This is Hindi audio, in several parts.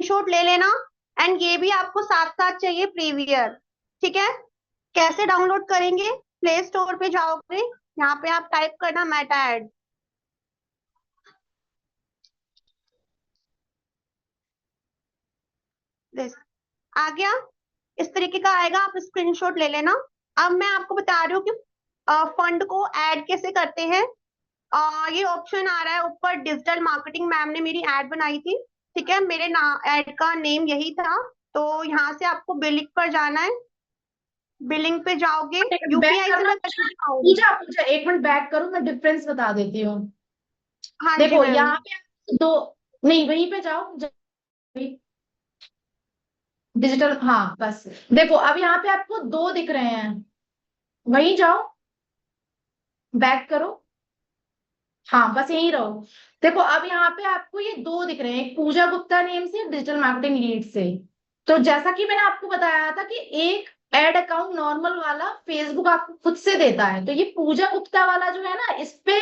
स्क्रीनशॉट ले लेना। एंड ये भी आपको साथ साथ चाहिए प्रीवियर। ठीक है। कैसे डाउनलोड करेंगे? प्ले स्टोर पे जाओगे, यहाँ पे आप टाइप करना मेटा एड। आ गया। इस तरीके का आएगा, आप स्क्रीनशॉट ले लेना। अब मैं आपको बता रही हूँ कि फंड को ऐड कैसे करते हैं। ये ऑप्शन आ रहा है ऊपर, डिजिटल मार्केटिंग मैम ने मेरी ऐड बनाई थी। ठीक है, मेरे ऐड का नेम यही था। तो यहाँ से आपको बिलिंग पर जाना है। बिलिंग पे जाओगे, बैक यूपीआई से करना। मैं करके दिखाऊंगी। पूजा पूजा एक मिनट बैक करो, मैं डिफरेंस बता देती हूँ। हाँ जी देखो मैम। यहाँ पे दो, नहीं वहीं पे जाओ डिजिटल, हाँ बस। देखो अब यहाँ पे आपको दो दिख रहे हैं, वहीं जाओ, बैक करो। हाँ बस यहीं रहो। देखो अब यहाँ पे आपको ये दो दिख रहे हैं, एक पूजा गुप्ता नेम से, डिजिटल मार्केटिंग लीड से। तो जैसा कि मैंने आपको बताया था कि एक एड अकाउंट नॉर्मल वाला फेसबुक आपको खुद से देता है, तो ये पूजा गुप्ता वाला जो है ना, इस पे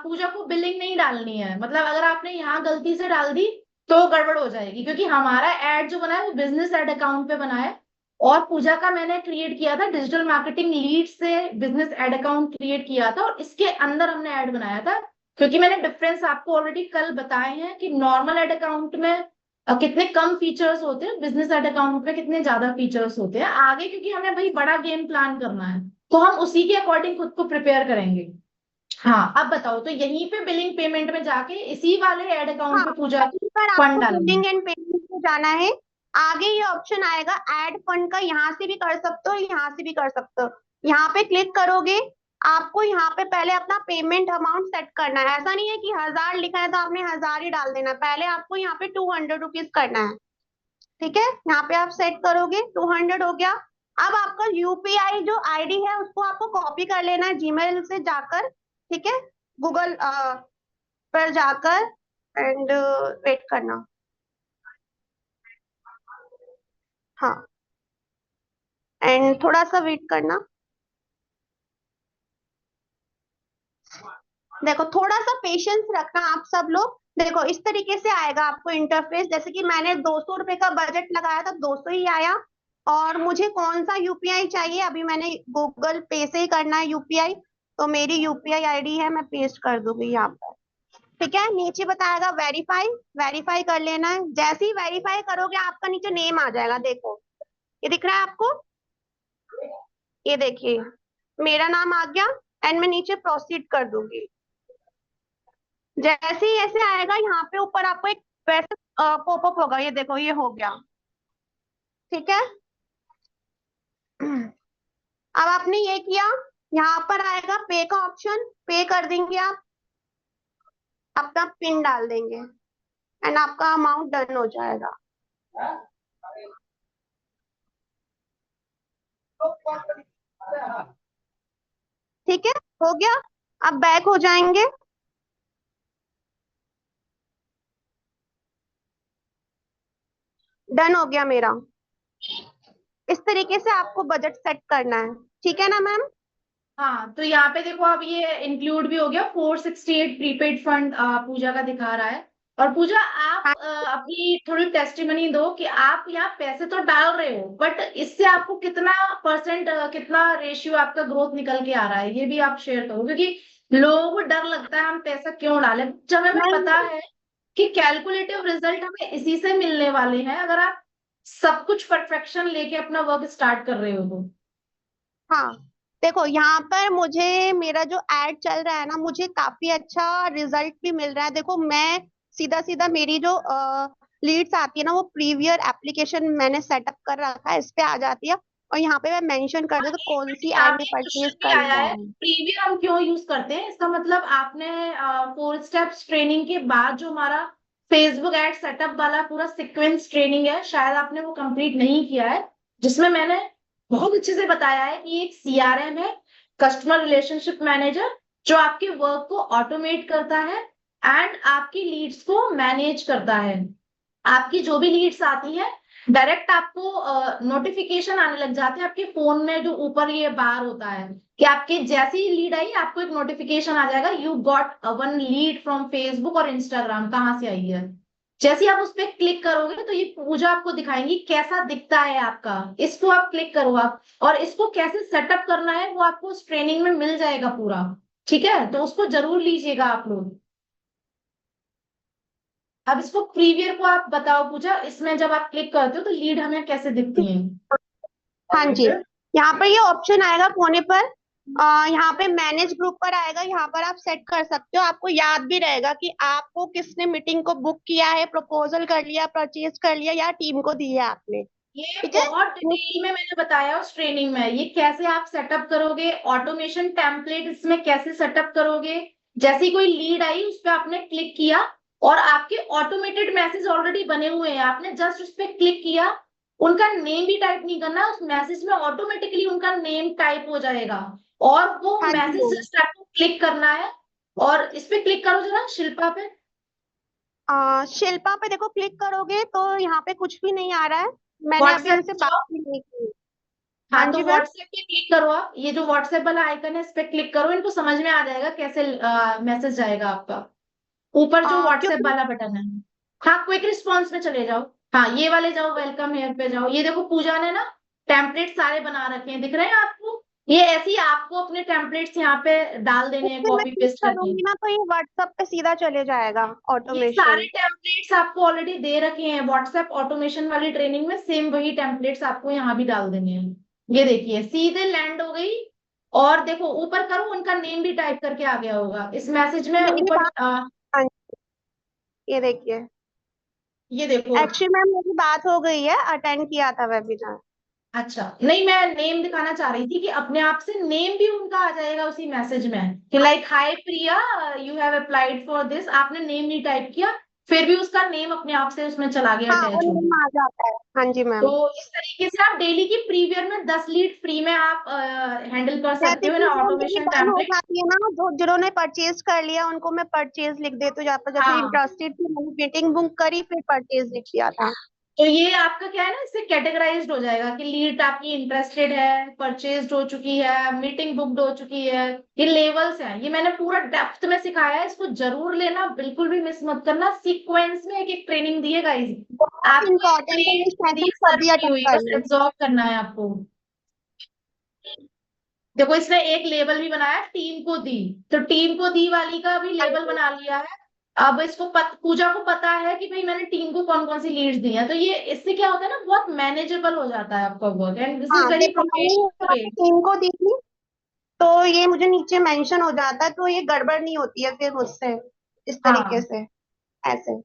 पूजा को बिलिंग नहीं डालनी है। मतलब अगर आपने यहाँ गलती से डाल दी तो गड़बड़ हो जाएगी, क्योंकि हमारा एड जो बना है वो बिजनेस एड अकाउंट पे बना है। और पूजा का मैंने क्रिएट किया था डिजिटल मार्केटिंग लीड से, बिजनेस एड अकाउंट क्रिएट किया था और इसके अंदर हमने ऐड बनाया था। क्योंकि मैंने डिफरेंस आपको ऑलरेडी कल बताए हैं कि नॉर्मल एड अकाउंट में कितने कम फीचर्स होते हैं, बिजनेस एड अकाउंट में कितने ज्यादा फीचर्स होते हैं आगे, क्योंकि हमें भाई बड़ा गेम प्लान करना है, तो हम उसी के अकॉर्डिंग खुद को प्रिपेयर करेंगे। हाँ अब बताओ, तो यहीं पे बिलिंग पेमेंट में जाके इसी वाले एड अकाउंट हाँ, पे पूजा कहीं पर फंड आपको डालना है। बिलिंग एंड पेमेंट पे जाना है। आगे ये ऑप्शन आएगा ऐड फंड का, यहाँ से भी कर सकते हो, यहाँ से भी कर सकते हो। यहाँ पे क्लिक करोगे, आपको यहाँ पे पहले अपना पेमेंट अमाउंट सेट करना है। ऐसा नहीं है कि 1000 लिखा है तो आपने 1000 ही डाल देना, पहले आपको यहाँ पे 200 रुपीज करना है। ठीक है, यहाँ पे आप सेट करोगे, 200 हो गया। अब आपका यूपीआई जो आईडी है उसको आपको कॉपी कर लेना है जीमेल से जाकर। ठीक है, गूगल पर जाकर, एंड वेट करना। हाँ, एंड थोड़ा सा वेट करना। देखो, थोड़ा सा पेशेंस रखना आप सब लोग। देखो इस तरीके से आएगा आपको इंटरफेस, जैसे कि मैंने 200 रुपए का बजट लगाया था, 200 ही आया। और मुझे कौन सा यूपीआई चाहिए, अभी मैंने गूगल पे से ही करना है यूपीआई। तो मेरी यूपीआई आईडी है, मैं पेस्ट कर दूंगी यहाँ पर। ठीक है, नीचे बताएगा वेरीफाई। वेरीफाई कर लेना है, जैसे ही वेरीफाई करोगे आपका नीचे नेम आ जाएगा। देखो ये दिख रहा है आपको, ये देखिए मेरा नाम आ गया। एंड मैं नीचे प्रोसीड कर दूंगी। जैसे ही ऐसे आएगा, यहाँ पे ऊपर आपको एक वैसे पॉपअप होगा, ये देखो ये हो गया। ठीक है। अब आपने ये किया, यहाँ पर आएगा पे का ऑप्शन, पे कर देंगे आप, अपना पिन डाल देंगे एंड आपका अमाउंट डन हो जाएगा। ठीक है, हो गया। अब बैक हो जाएंगे। डन हो गया मेरा। इस तरीके से आपको बजट सेट करना है। ठीक है ना मैम? हाँ तो यहाँ पे देखो, अब ये इंक्लूड भी हो गया, 468 प्रीपेड फंड पूजा का दिखा रहा है। और पूजा आप हाँ, अपनी थोड़ी टेस्टिमनी दो कि आप यहाँ पैसे तो डाल रहे हो, बट इससे आपको कितना परसेंट, कितना रेशियो आपका ग्रोथ निकल के आ रहा है, ये भी आप शेयर करो। क्योंकि लोगों को डर लगता है हम पैसा क्यों डालें, जब हमें पता नहीं, है कि कैलकुलेटिव रिजल्ट हमें इसी से मिलने वाले हैं, अगर आप सब कुछ परफेक्शन लेके अपना वर्क स्टार्ट कर रहे हो तो। हाँ, देखो यहाँ पर मुझे मेरा जो एड चल रहा है ना, मुझे काफी अच्छा रिजल्ट भी मिल रहा है। देखो मैं सीधा सीधा मेरी जो लीड्स आती है ना, वो प्रीवियर एप्लीकेशन मैंने सेटअप कर रखा है, इस पे आ जाती है। और यहाँ पे मैं मेंशन कर देती हूँ कौन सी यहाँ एड में पे क्वेश्चन परचेज भी आया करना है, है। प्रीवियर हम क्यों यूज करते हैं, इसका मतलब आपने 4 स्टेप्स ट्रेनिंग के बाद जो हमारा फेसबुक एड सेटअप वाला पूरा सीक्वेंस ट्रेनिंग है, शायद आपने वो कंप्लीट नहीं किया है, जिसमें मैंने बहुत अच्छे से बताया है कि एक सीआरएम है, कस्टमर रिलेशनशिप मैनेजर, जो आपके वर्क को ऑटोमेट करता है एंड आपकी लीड्स को मैनेज करता है। आपकी जो भी लीड्स आती है, डायरेक्ट आपको नोटिफिकेशन आने लग जाते हैं आपके फोन में, जो ऊपर ये बार होता है कि आपके जैसी ही लीड आई आपको एक नोटिफिकेशन आ जाएगा, you got one lead from Facebook और इंस्टाग्राम, कहाँ से आई है। जैसे ही आप उस पर क्लिक करोगे तो ये पूजा आपको दिखाएंगी कैसा दिखता है आपका। इसको आप क्लिक करो आप, और इसको कैसे सेटअप करना है वो आपको उस ट्रेनिंग में मिल जाएगा पूरा। ठीक है, तो उसको जरूर लीजिएगा आप लोग। अब इसको प्रीवियर को आप बताओ पूजा, इसमें जब आप क्लिक करते हो तो लीड हमें कैसे दिखती है? हाँ जी, यहाँ पर ये ऑप्शन आएगा कोने पर। यहाँ पे मैनेज ग्रुप पर आएगा, यहाँ पर आप सेट कर सकते हो। आपको याद भी रहेगा कि आपको किसने मीटिंग को बुक किया है, प्रपोजल कर लिया, परचेज कर लिया, या टीम को दी है आपने। ये ठीक है। बहुत डिटेल में मैंने बताया उस ट्रेनिंग में, ये कैसे आप सेटअप करोगे, ऑटोमेशन टेम्पलेट इसमें कैसे सेटअप करोगे। जैसी कोई लीड आई उस पर आपने क्लिक किया और आपके ऑटोमेटेड मैसेज ऑलरेडी बने हुए हैं, आपने जस्ट उस पर क्लिक किया, उनका नेम भी टाइप नहीं करना, उस मैसेज में ऑटोमेटिकली उनका नेम टाइप हो जाएगा। और वो हाँ जी मैसेज मैम। जस्ट आपको क्लिक करना है, और इस पे क्लिक करो जरा शिल्पा पे। शिल्पा पे देखो, क्लिक करोगे तो यहाँ पे कुछ भी नहीं आ रहा है। मैंने अभी व्हाट्सएप इनसे पे बात जाओ। भी नहीं की। हाँ हाँ, तो जी मैम। व्हाट्सएप पे क्लिक करो आप, ये जो व्हाट्सएप वाला आइकन है इस पे क्लिक करो, इनको समझ में आ जाएगा कैसे मैसेज जाएगा आपका। ऊपर जो व्हाट्सएप क्योंकि वाला बटन है, हाँ क्विक रिस्पॉन्स में चले जाओ। हाँ ये वाले जाओ, वेलकम हेयर पे जाओ। ये देखो पूजा ने ना टेम्पलेट सारे बना रखे हैं, दिख रहे हैं आपको? ये ऐसे ही आपको अपने टेम्पलेट्स यहाँ पे डाल देने हैं इससे मैं कॉपी क्लिक पेस्ट करके। करूंगी ना तो ये व्हाट्सएप पे सीधा चले जाएगा ये सारे ऑटोमेशन। टेम्पलेट्स आपको ऑलरेडी दे रखे हैं व्हाट्सएप ऑटोमेशन वाली ट्रेनिंग में, सेम वही टेम्पलेट्स आपको यहाँ भी डाल देने हैं। ये देखिए सीधे लैंड हो गई। और देखो ऊपर करो, उनका नेम भी टाइप करके आ गया होगा इस मैसेज में मेरी ऊपर। बात। हाँ जी, ये देखिए। ये देखो। एक्चुअली मैम मेरी बात हो गई है, अटेंड किया था वेबिनार। अच्छा नहीं, मैं नेम दिखाना चाह रही थी कि अपने आप से नेम भी उनका आ जाएगा उसी मैसेज में, कि like hi Priya, you have applied for this, आपने नेम नहीं टाइप किया, फिर भी उसका नेम अपने आप से उसमें चला गया हाँ, वो अटैच हो। नेम आ जाता है। हाँ जी तो मैम। इस तरीके से आप डेली की प्रीवियर में 10 लीड फ्री में आप हैंडल कर सकते जैसे हो कि ना जो मेरी ऑटोमेशन डन हो टेम्पलेट। जाती है ना, जो जिन्होंने परचेज कर लिया उनको मैं परचेज लिख देती हूँ। जहाँ पर जैसे हाँ, इंटरेस्टेड थी, मैंने मीटिंग बुक करी, फिर परचेज लिख दिया था। तो ये आपका क्या है ना, इससे कैटेगराइज्ड हो जाएगा कि लीड आपकी इंटरेस्टेड है, परचेज्ड हो चुकी है, मीटिंग बुक्ड हो चुकी है। ये लेवल्स हैं, ये मैंने पूरा डेप्थ में सिखाया है, इसको जरूर लेना, बिल्कुल भी मिस मत करना। सीक्वेंस में एक एक ट्रेनिंग दी है गाइस, बहुत आपको ये इंपॉर्टेंट है, ये प्लेलिस्ट सेशन सर्व सभी की अटेंड हुई, बस करना है। एब्जॉर्ब करना है आपको। देखो इसने एक लेबल भी बनाया, टीम को दी, तो टीम को दी वाली का भी हाँ लेबल जी। बना लिया है। अब इसको पूजा को पता है कि भाई मैंने टीम को कौन कौन सी लीड्स दी है, तो ये इससे क्या होता है ना, बहुत मैनेजेबल हो जाता है आपका वर्क, एंड दिस इज हाँ वेरी देखो, मैंने ये प्रोफेशनल वे। अपनी टीम को दी थी, तो ये मुझे नीचे मेंशन हो जाता है, तो ये गड़बड़ नहीं होती है फिर मुझसे, इस तरीके हाँ, से, ऐसे।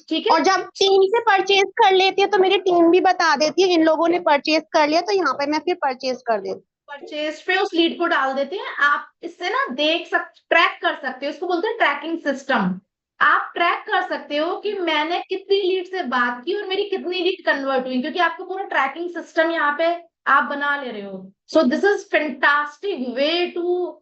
ठीक है। और जब टीम से परचेज कर लेती है तो मेरी टीम भी बता देती है इन लोगों ने परचेज कर लिया, तो यहाँ पे मैं फिर परचेज कर देती परचेज पे उस लीड को डाल देते हैं, आप इससे ना ट्रैक कर सकते हो, इसको बोलते हैं ट्रैकिंग सिस्टम। आप ट्रैक कर सकते हो कि मैंने कितनी लीड से बात की और मेरी कितनी लीड कन्वर्ट हुई, क्योंकि आपको पूरा ट्रैकिंग सिस्टम यहाँ पे आप बना ले रहे हो। So this is fantastic way to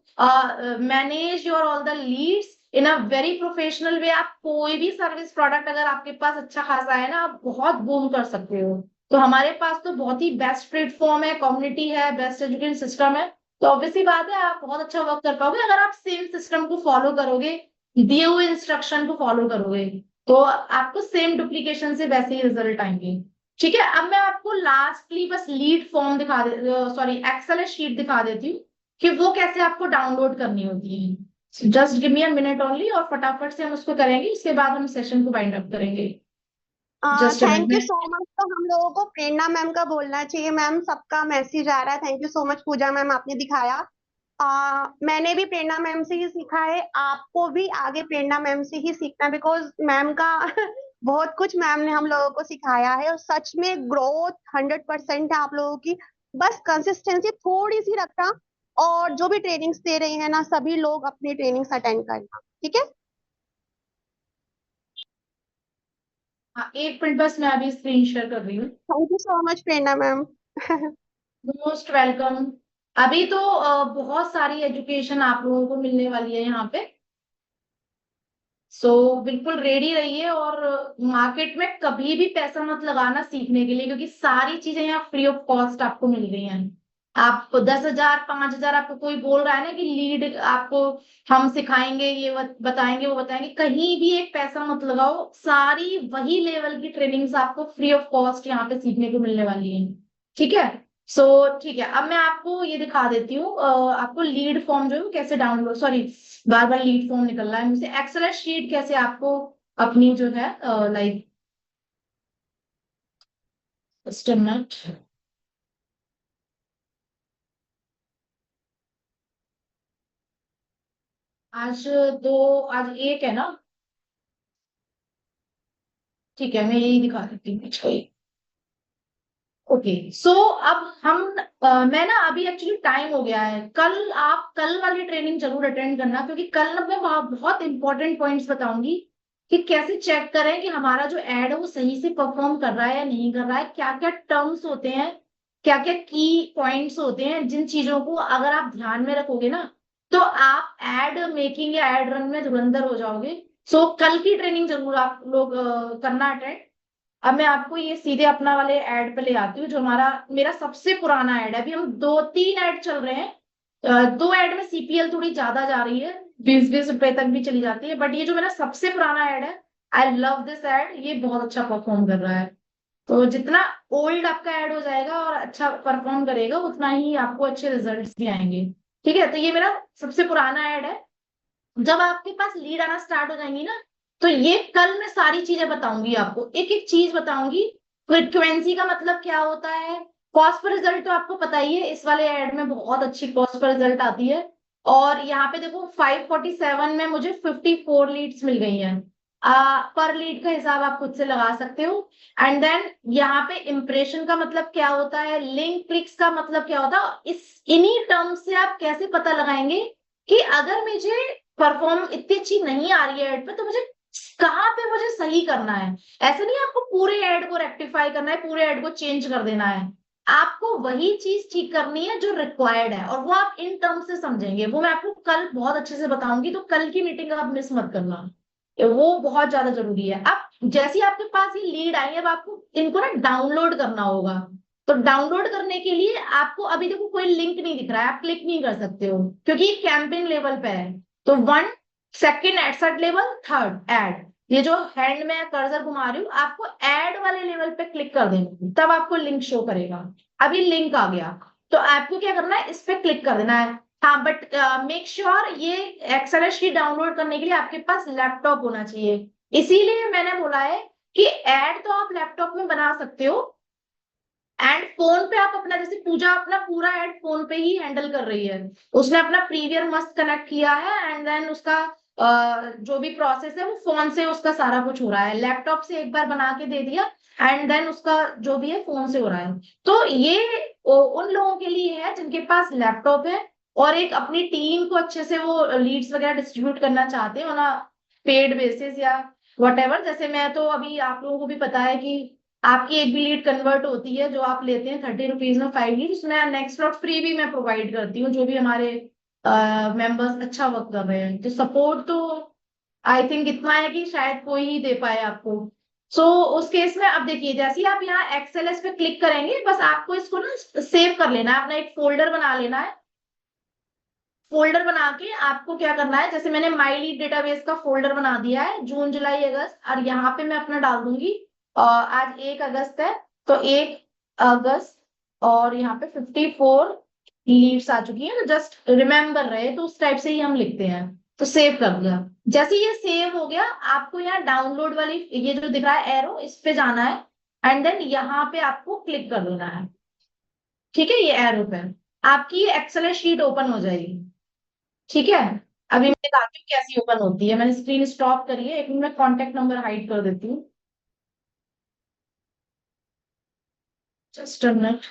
manage your all the leads in a very professional way. आप कोई भी सर्विस प्रोडक्ट अगर आपके पास अच्छा खासा है ना, आप बहुत बूम कर सकते हो। तो हमारे पास तो बहुत ही बेस्ट प्लेटफॉर्म है, कम्युनिटी है, बेस्ट एजुकेशन सिस्टम है। तो ऑब्वियसली बात है, आप बहुत अच्छा वर्क कर पाओगे अगर आप सेम सिस्टम को फॉलो करोगे, दिए हुए इंस्ट्रक्शन को फॉलो करोगे, तो आपको सेम डुप्लीकेशन से वैसे ही रिजल्ट आएंगे। ठीक है, अब मैं आपको लास्टली बस लीड फॉर्म दिखा दे, सॉरी एक्सेल शीट दिखा देती हूँ कि वो कैसे आपको डाउनलोड करनी होती है। Just give me a minute only, और फटाफट से हम उसको करेंगे, उसके बाद हम सेशन को वाइंड अप करेंगे। Just a thank you minute. So much. तो हम लोगों को प्रेरणा मैम का बोलना चाहिए। मैम, सबका मैसेज आ रहा है। Thank you so much Puja ma'am, आपने दिखाया। मैंने भी प्रेरणा मैम से ही सीखा है, आपको भी आगे प्रेरणा मैम से ही सीखना, बिकॉज मैम का बहुत कुछ मैम ने हम लोगों को सिखाया है, और सच में ग्रोथ 100% है आप लोगों की। बस कंसिस्टेंसी थोड़ी सी रखना, और जो भी ट्रेनिंग्स दे रहे हैं ना, सभी लोग अपनी ट्रेनिंग्स अटेंड करना। ठीक है। हाँ एक मिनट, बस मैं अभी स्क्रीन शेयर कर रही हूँ। Thank you so much Prerna ma'am. Most welcome. अभी तो बहुत सारी एजुकेशन आप लोगों को मिलने वाली है यहाँ पे। सो बिल्कुल रेडी रहिए, और मार्केट में कभी भी पैसा मत लगाना सीखने के लिए, क्योंकि सारी चीजें यहाँ फ्री ऑफ कॉस्ट आपको मिल रही हैं। आप 10,000 5,000 आपको कोई बोल रहा है ना कि लीड आपको हम सिखाएंगे, ये बताएंगे वो बताएंगे, कहीं भी एक पैसा मत लगाओ। सारी वही लेवल की ट्रेनिंग्स आपको फ्री ऑफ कॉस्ट यहाँ पे सीखने को मिलने वाली है। ठीक है। सो ठीक है, अब मैं आपको ये दिखा देती हूँ आपको लीड फॉर्म जो है वो कैसे डाउनलोड, सॉरी बार बार लीड फॉर्म निकल रहा है मुझसे, एक्सेल शीट कैसे आपको अपनी जो है लाइक स्टेटमेंट। आज दो, आज एक है ना। ठीक है, मैं यही दिखा देती हूँ इसको। ओके सो अब हम मैं ना अभी एक्चुअली टाइम हो गया है, कल आप कल वाली ट्रेनिंग जरूर अटेंड करना, क्योंकि कल ना मैं वहाँ बहुत इंपॉर्टेंट पॉइंट्स बताऊंगी कि कैसे चेक करें कि हमारा जो एड है वो सही से परफॉर्म कर रहा है या नहीं कर रहा है, क्या क्या टर्म्स होते हैं, क्या क्या की पॉइंट्स होते हैं, जिन चीजों को अगर आप ध्यान में रखोगे ना तो आप एड मेकिंग या एड रन में धुरंधर हो जाओगे। सो कल की ट्रेनिंग जरूर आप लोग करना अटेंड। अब मैं आपको ये सीधे अपना वाले ऐड पे ले आती हूँ, जो हमारा मेरा सबसे पुराना ऐड है। अभी हम 2-3 ऐड चल रहे हैं, दो ऐड में सीपीएल थोड़ी ज्यादा जा रही है, 20-20 रुपए तक भी चली जाती है, बट ये जो मेरा सबसे पुराना ऐड है, आई लव दिस ऐड, ये बहुत अच्छा परफॉर्म कर रहा है। तो जितना ओल्ड आपका ऐड हो जाएगा और अच्छा परफॉर्म करेगा, उतना ही आपको अच्छे रिजल्ट्स भी आएंगे। ठीक है, तो ये मेरा सबसे पुराना ऐड है। जब आपके पास लीड आना स्टार्ट हो जाएंगी ना, तो ये कल मैं सारी चीजें बताऊंगी आपको, एक एक चीज बताऊंगी। फ्रिक्वेंसी का मतलब क्या होता है, कॉस्ट पर रिजल्ट तो आपको पता ही है, इस वाले एड में बहुत अच्छी कॉस्ट पर रिजल्ट आती है। और यहाँ पे देखो 547 में मुझे 54 लीड्स मिल गई हैं। पर लीड का हिसाब आप खुद से लगा सकते हो। एंड देन यहाँ पे इम्प्रेशन का मतलब क्या होता है, लिंक क्लिक्स का मतलब क्या होता है, इस इन्हीं टर्म्स से आप कैसे पता लगाएंगे कि अगर मुझे परफॉर्म इतनी अच्छी नहीं आ रही है एड पे, तो मुझे कहाँ पे मुझे सही करना है। ऐसे नहीं आपको पूरे एड को रेक्टिफाई करना है, पूरे एड को चेंज कर देना है, आपको वही चीज ठीक करनी है जो रिक्वायर्ड है, और वो आप इन टर्म्स से समझेंगे, वो मैं आपको कल बहुत अच्छे से बताऊंगी, तो कल की मीटिंग आप मिस मत करना, वो बहुत ज्यादा जरूरी है। अब जैसे ही आपके पास ये लीड आई है, अब आपको इनको ना डाउनलोड करना होगा। तो डाउनलोड करने के लिए आपको अभी देखो कोई लिंक नहीं दिख रहा है, आप क्लिक नहीं कर सकते हो क्योंकि ये कैंपेन लेवल पे है। तो 1, सेकेंड एडसर्ट लेवल, थर्ड ऐड, ये जो हैंड में कर्सर घुमा रही हूँ, आपको ऐड वाले लेवल पे क्लिक कर देना, तब आपको लिंक शो करेगा। अभी लिंक आ गया, तो आपको क्या करना है, इस पे क्लिक कर देना है। हाँ बट मेक श्योर ये एक्सेल शीट डाउनलोड करने के लिए आपके पास लैपटॉप होना चाहिए। इसीलिए मैंने बोला है कि ऐड तो आप लैपटॉप में बना सकते हो, एंड फोन पे आप अपना, जैसे पूजा अपना पूरा एड फोन पे ही हैंडल कर रही है, उसने अपना प्रीवियर मस्त कनेक्ट किया है, एंड देन उसका जो भी प्रोसेस है वो फोन से उसका सारा कुछ हो रहा है, लैपटॉप से एक बार बना के दे दिया, एंड देन उसका जो भी है फोन से हो रहा है। तो ये उन लोगों के लिए है जिनके पास लैपटॉप है और एक अपनी टीम को अच्छे से वो लीड्स वगैरह डिस्ट्रीब्यूट करना चाहते हैं ना, पेड बेसिस या वट एवर। जैसे मैं तो अभी आप लोगों को भी पता है कि आपकी एक भी लीड कन्वर्ट होती है, जो आप लेते हैं 30 रुपीज में 5 लीड, उसमें नेक्स्ट स्लॉट फ्री भी मैं प्रोवाइड करती हूँ, जो भी हमारे मेंबर्स अच्छा वर्क कर रहे हैं। तो सपोर्ट तो आई थिंक इतना है कि शायद कोई ही दे पाए आपको। सो उस केस में अब देखिए, जैसे ही आप यहाँ एक्सएलएस पे क्लिक करेंगे, बस आपको इसको ना सेव कर लेना है, अपना एक फोल्डर बना लेना है। फोल्डर बना के आपको क्या करना है, जैसे मैंने माई लीड डेटाबेस का फोल्डर बना दिया है, जून जुलाई अगस्त, और यहाँ पे मैं अपना डाल दूंगी आज 1 अगस्त है, तो 1 अगस्त, और यहाँ पे 54 लीड्स आ चुकी है, तो जस्ट रिमेम्बर रहे, तो उस टाइप से ही हम लिखते हैं। तो सेव कर दिया, जैसे ये सेव हो गया, आपको यहाँ डाउनलोड वाली ये जो दिख रहा है एरो, इस पे जाना है, एंड देन यहाँ पे आपको क्लिक कर देना है। ठीक है, ये एरो पे आपकी ये एक्सेल शीट ओपन हो जाएगी। ठीक है, अभी मैं दिखाती हूँ कैसी ओपन होती है। मैंने स्क्रीन स्टॉप करी है, एक मिनट में कॉन्टेक्ट नंबर हाइड कर देती हूँ, जस्ट अ मिनट।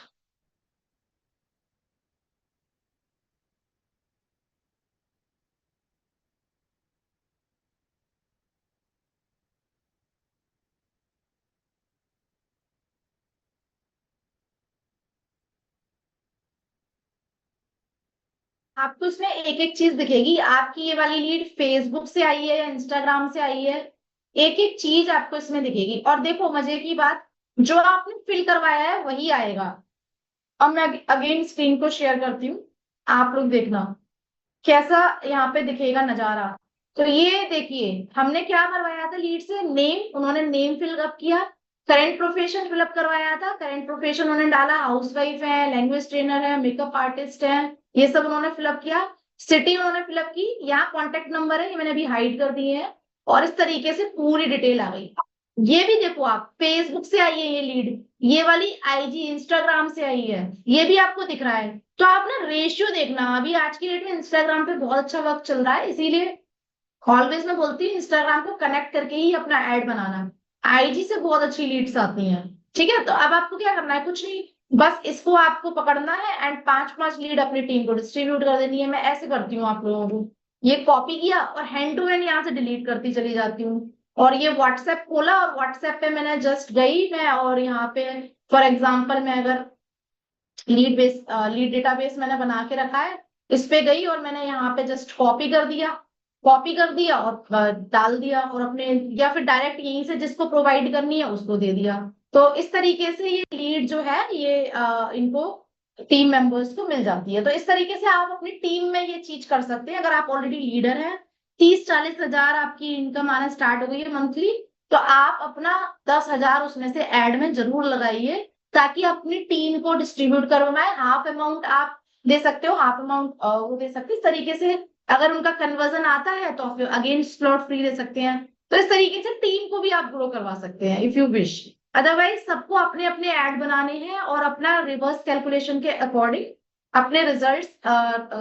आपको इसमें एक एक चीज दिखेगी, आपकी ये वाली लीड फेसबुक से आई है या इंस्टाग्राम से आई है, एक एक चीज आपको इसमें दिखेगी। और देखो मजे की बात, जो आपने फिल करवाया है वही आएगा, अब मैं अगेन स्क्रीन को शेयर करती हूँ, आप लोग देखना कैसा यहाँ पे दिखेगा नजारा। तो ये देखिए हमने क्या करवाया था लीड से, नेम, उन्होंने नेम फिलअप किया, करंट प्रोफेशन फिलअप करवाया था, करंट प्रोफेशन उन्होंने डाला हाउसवाइफ है, लैंग्वेज ट्रेनर है, मेकअप आर्टिस्ट है, ये सब उन्होंने फिलअप किया। सिटी उन्होंने फिलअप की, यहाँ कॉन्टेक्ट नंबर है, ये मैंने अभी हाइड कर दिए हैं, और इस तरीके से पूरी डिटेल आ गई। ये भी देखो आप, फेसबुक से आई है ये लीड, ये वाली आईजी इंस्टाग्राम से आई है, ये भी आपको दिख रहा है। तो आप ना रेशियो देखना, अभी आज की डेट में इंस्टाग्राम पे बहुत अच्छा वर्क चल रहा है, इसीलिए ऑलवेज मैं बोलती हूँ इंस्टाग्राम को कनेक्ट करके ही अपना ऐड बनाना। आईजी से बहुत अच्छी लीड्स आती हैं। ठीक है, तो अब आपको क्या करना है, कुछ नहीं, बस इसको आपको पकड़ना है एंड 5-5 लीड अपनी टीम को डिस्ट्रीब्यूट कर देनी है। मैं ऐसे करती हूँ आप लोगों को, ये कॉपी किया और हैंड टू हैंड यहाँ से डिलीट करती चली जाती हूँ। और ये व्हाट्सएप खोला और व्हाट्सएप पे मैंने जस्ट गई मैं, और यहाँ पे फॉर एग्जाम्पल मैं अगर लीड डेटाबेस मैंने बना के रखा है, इस पे गई और मैंने यहाँ पे जस्ट कॉपी कर दिया और डाल दिया, और अपने या फिर डायरेक्ट यहीं से जिसको प्रोवाइड करनी है उसको दे दिया। तो इस तरीके से ये लीड जो है ये इनको टीम मेंबर्स को मिल जाती है। तो इस तरीके से आप अपनी टीम में ये चीज कर सकते हैं। अगर आप ऑलरेडी लीडर हैं, 30-40 हजार आपकी इनकम आना स्टार्ट हो गई है मंथली, तो आप अपना 10,000 उसमें से एड में जरूर लगाइए, ताकि अपनी टीम को डिस्ट्रीब्यूट करवाए। हाफ अमाउंट आप दे सकते हो, हाफ अमाउंट वो दे सकते हैं। इस तरीके से अगर उनका कन्वर्जन आता है तो फिर अगेन स्लॉट फ्री दे सकते हैं। तो इस तरीके से टीम को भी आप ग्रो करवा सकते हैं इफ यू विश। अदरवाइज सबको अपने अपने ऐड बनाने हैं और अपना रिवर्स कैलकुलेशन के अकॉर्डिंग अपने रिजल्ट्स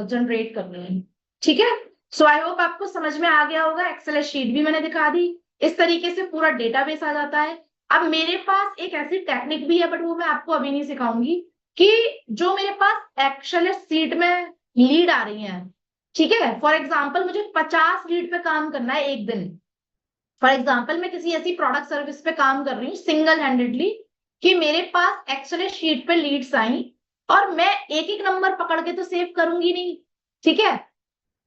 जनरेट करने हैं। ठीक है, सो आई होप आपको समझ में आ गया होगा। एक्सेल शीट भी मैंने दिखा दी, इस तरीके से पूरा डेटाबेस आ जाता है। अब मेरे पास एक ऐसी टेक्निक भी है, बट वो मैं आपको अभी नहीं सिखाऊंगी, कि जो मेरे पास एक्सेल शीट में लीड आ रही है, ठीक है, फॉर एग्जाम्पल मुझे 50 लीड पे काम करना है एक दिन। फॉर एग्जाम्पल मैं किसी ऐसी प्रोडक्ट सर्विस पे काम कर रही हूँ सिंगल हैंडेडली, कि मेरे पास एक्सेल शीट पे लीड्स आई, और मैं एक एक नंबर पकड़ के तो सेव करूंगी नहीं। ठीक है,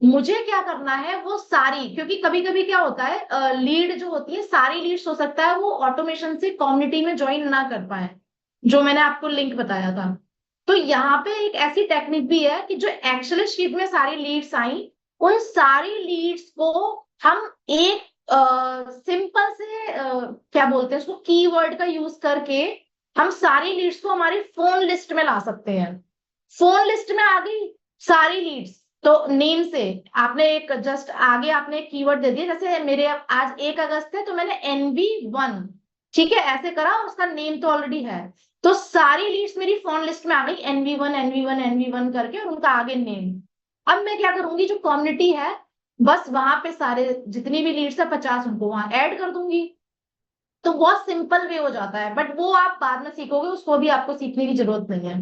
मुझे क्या करना है वो सारी, क्योंकि कभी कभी क्या होता है लीड जो होती है, सारी लीड्स हो सकता है वो ऑटोमेशन से कम्युनिटी में ज्वाइन ना कर पाए, जो मैंने आपको लिंक बताया था। तो यहाँ पे एक ऐसी टेक्निक भी है कि जो एक्सेल शीट में सारी लीड्स आई, उन सारी लीड्स को हम एक सिंपल से क्या बोलते हैं उसको, कीवर्ड का यूज करके हम सारी लीड्स को हमारी फोन लिस्ट में ला सकते हैं। फोन लिस्ट में आ गई सारी लीड्स, तो नेम से आपने एक जस्ट आगे आपने एक कीवर्ड दे दिया, जैसे मेरे अब आज 1 अगस्त है तो मैंने NV1, ठीक है, ऐसे करा, उसका नेम तो ऑलरेडी है, तो सारी लीड्स मेरी फोन लिस्ट में आ गई NV1 NV1 NV1 करके, और उनका आगे नेम। अब मैं क्या करूंगी, जो कम्युनिटी है बस वहां पे सारे जितनी भी लीड्स है 50 उनको वहां ऐड कर दूंगी। तो बहुत सिंपल वे हो जाता है, बट वो आप बाद में सीखोगे, उसको भी आपको सीखने की जरूरत नहीं है।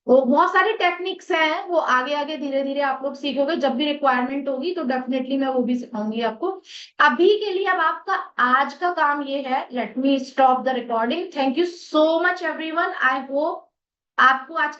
वो बहुत सारी टेक्निक्स हैं, वो आगे आगे धीरे धीरे आप लोग सीखोगे, जब भी रिक्वायरमेंट होगी तो डेफिनेटली मैं वो भी सिखाऊंगी आपको। अभी के लिए अब आपका आज का काम ये है, let me stop the recording. Thank you so much everyone, I hope आपको आज